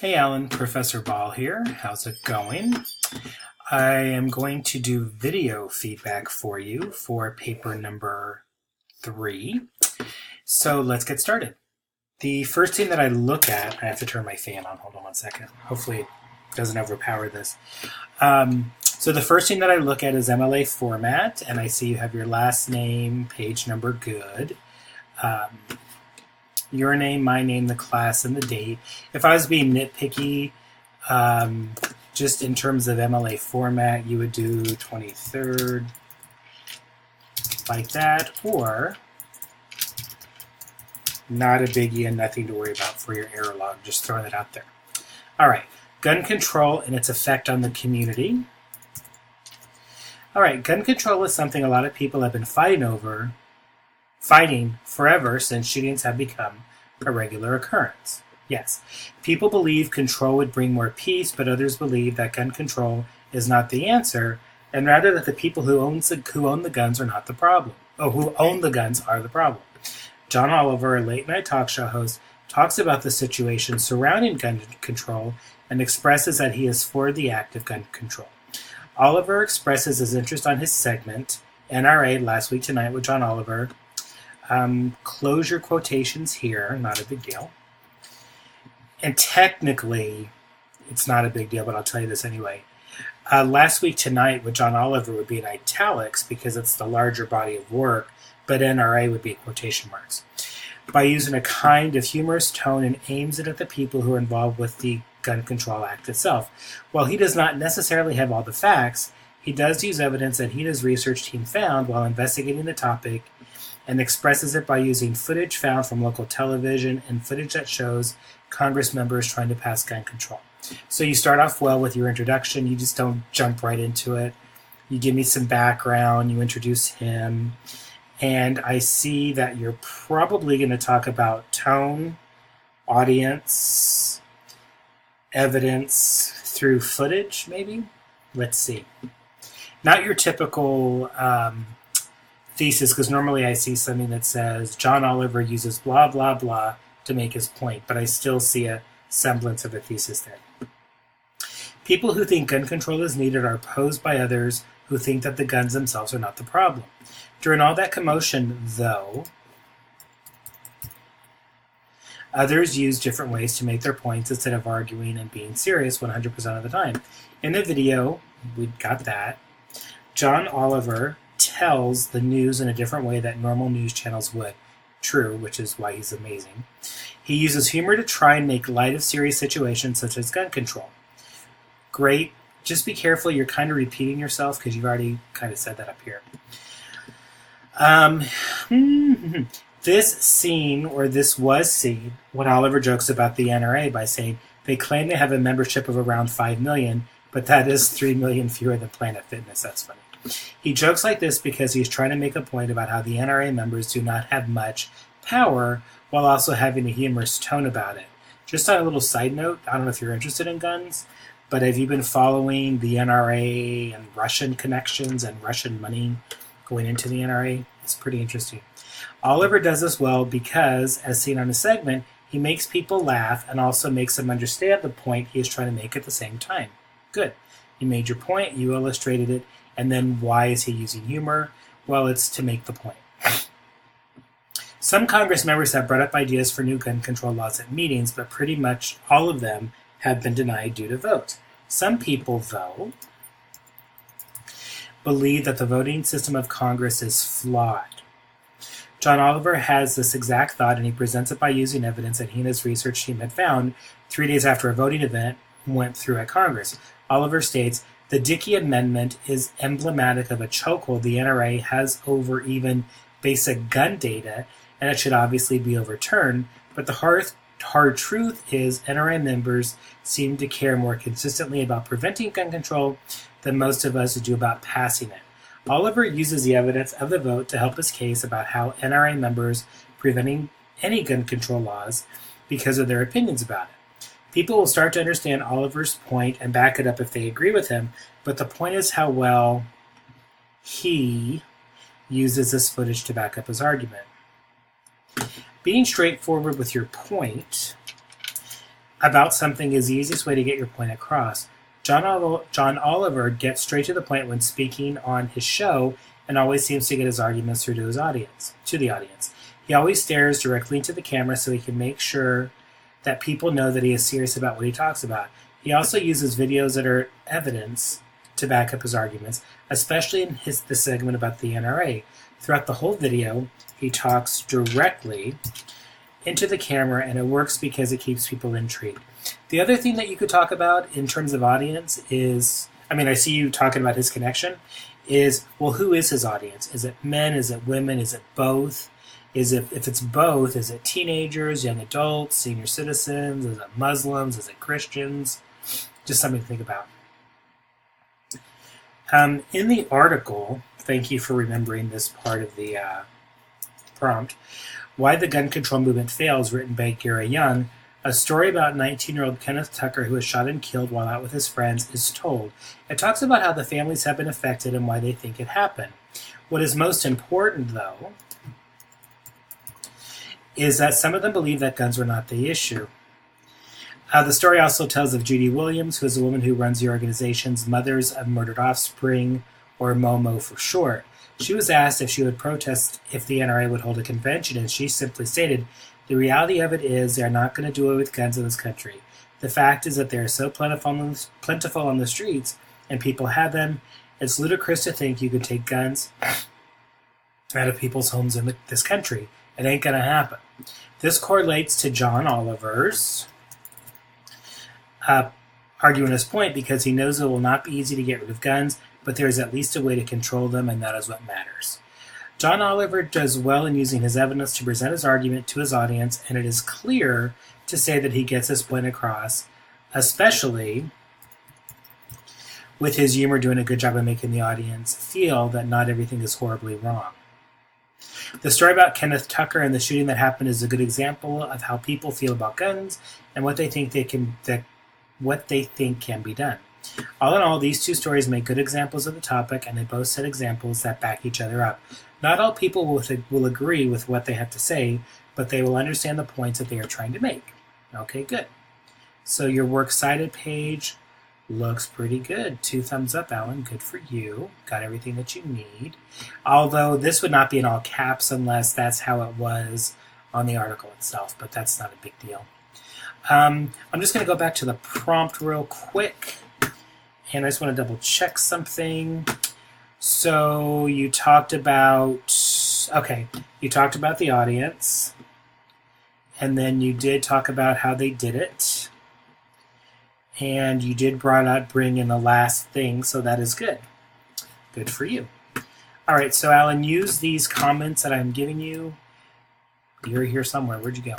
Hey Alan, Professor Ball here. How's it going? I am going to do video feedback for you for paper number 3. So let's get started. The first thing that I look at, I have to turn my fan on, hold on one second. Hopefully it doesn't overpower this. So the first thing that I look at is MLA format, and I see you have your last name, page number good. Your name, my name, the class, and the date. If I was being nitpicky, just in terms of MLA format, you would do 23rd, like that, or not a biggie and nothing to worry about for your error log. Just throwing it out there. All right, gun control and its effect on the community. All right, gun control is something a lot of people have been fighting forever since shootings have become a regular occurrence. Yes, people believe control would bring more peace, but others believe that gun control is not the answer, and rather that the people who own the guns are not the problem. Who own the guns are the problem. John Oliver, a late-night talk show host, talks about the situation surrounding gun control and expresses that he is for the act of gun control. Oliver expresses his interest on his segment, NRA Last Week Tonight with John Oliver. Close your quotations here, not a big deal. And technically, it's not a big deal, but I'll tell you this anyway. Last Week Tonight with John Oliver would be in italics because it's the larger body of work, but NRA would be quotation marks. By using a kind of humorous tone and aims it at the people who are involved with the Gun Control Act itself. While he does not necessarily have all the facts, he does use evidence that he and his research team found while investigating the topic, and expresses it by using footage found from local television and footage that shows Congress members trying to pass gun control. So you start off well with your introduction. You just don't jump right into it. You give me some background. You introduce him. And I see that you're probably going to talk about tone, audience, evidence through footage, maybe? Let's see. Not your typical thesis, because normally I see something that says John Oliver uses blah, blah, blah to make his point, but I still see a semblance of a thesis there. People who think gun control is needed are opposed by others who think that the guns themselves are not the problem. During all that commotion, though, others use different ways to make their points instead of arguing and being serious 100% of the time. In the video, we got that. John Oliver tells the news in a different way that normal news channels would. True, which is why he's amazing. He uses humor to try and make light of serious situations such as gun control. Great. Just be careful. You're kind of repeating yourself because you've already kind of said that up here. This scene, or this was seen, when Oliver jokes about the NRA by saying they claim they have a membership of around 5 million, but that is 3 million fewer than Planet Fitness. That's funny. He jokes like this because he's trying to make a point about how the NRA members do not have much power while also having a humorous tone about it. Just on a little side note, I don't know if you're interested in guns, but have you been following the NRA and Russian connections and Russian money going into the NRA? It's pretty interesting. Oliver does this well because, as seen on the segment, he makes people laugh and also makes them understand the point he is trying to make at the same time. Good. You made your point, you illustrated it, and then why is he using humor? Well, it's to make the point. Some Congress members have brought up ideas for new gun control laws at meetings, but pretty much all of them have been denied due to votes. Some people, though, believe that the voting system of Congress is flawed. John Oliver has this exact thought, and he presents it by using evidence that he and his research team had found 3 days after a voting event went through at Congress. Oliver states, the Dickey Amendment is emblematic of a chokehold the NRA has over even basic gun data, and it should obviously be overturned, but the hard truth is NRA members seem to care more consistently about preventing gun control than most of us do about passing it. Oliver uses the evidence of the vote to help his case about how NRA members preventing any gun control laws because of their opinions about it. People will start to understand Oliver's point and back it up if they agree with him, but the point is how well he uses this footage to back up his argument. Being straightforward with your point, about something is the easiest way to get your point across. John Oliver gets straight to the point when speaking on his show and always seems to get his arguments through to the audience. He always stares directly into the camera so he can make sure that people know that he is serious about what he talks about. He also uses videos that are evidence to back up his arguments, especially in the segment about the NRA. Throughout the whole video, he talks directly into the camera, and it works because it keeps people intrigued. The other thing that you could talk about in terms of audience is, I see you talking about his connection, is, well, who is his audience? Is it men? Is it women? Is it both? If it's both, is it teenagers, young adults, senior citizens? Is it Muslims? Is it Christians? Just something to think about. In the article, thank you for remembering this part of the prompt, Why the Gun Control Movement Fails, written by Gary Young, a story about 19-year-old Kenneth Tucker who was shot and killed while out with his friends is told. It talks about how the families have been affected and why they think it happened. What is most important, though, is that some of them believe that guns were not the issue. The story also tells of Judy Williams, who is a woman who runs the organization's Mothers of Murdered Offspring, or MOMO for short. She was asked if she would protest if the NRA would hold a convention, and she simply stated, "The reality of it is they're not going to do it with guns in this country. The fact is that they are so plentiful on the streets, and people have them. It's ludicrous to think you could take guns out of people's homes in this country. It ain't going to happen." This correlates to John Oliver's arguing his point because he knows it will not be easy to get rid of guns, but there is at least a way to control them, and that is what matters. John Oliver does well in using his evidence to present his argument to his audience, and it is clear to say that he gets his point across, especially with his humor doing a good job of making the audience feel that not everything is horribly wrong. The story about Kenneth Tucker and the shooting that happened is a good example of how people feel about guns and what they think can be done. All in all, these two stories make good examples of the topic, and they both set examples that back each other up. Not all people will agree with what they have to say, but they will understand the points that they are trying to make. Okay, good. So your works cited page looks pretty good. 2 thumbs up, Alan. Good for you. Got everything that you need. Although this would not be in all caps unless that's how it was on the article itself, but that's not a big deal. I'm just going to go back to the prompt real quick, and I just want to double check something. So you talked about the audience, and then you did talk about how they did it, and you did bring in the last thing, so that is good. Good for you. All right, so Alan, use these comments that I'm giving you. You're here somewhere. Where'd you go?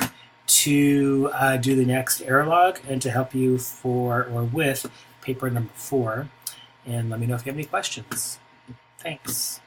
To do the next error log and to help you with paper number 4. And let me know if you have any questions. Thanks.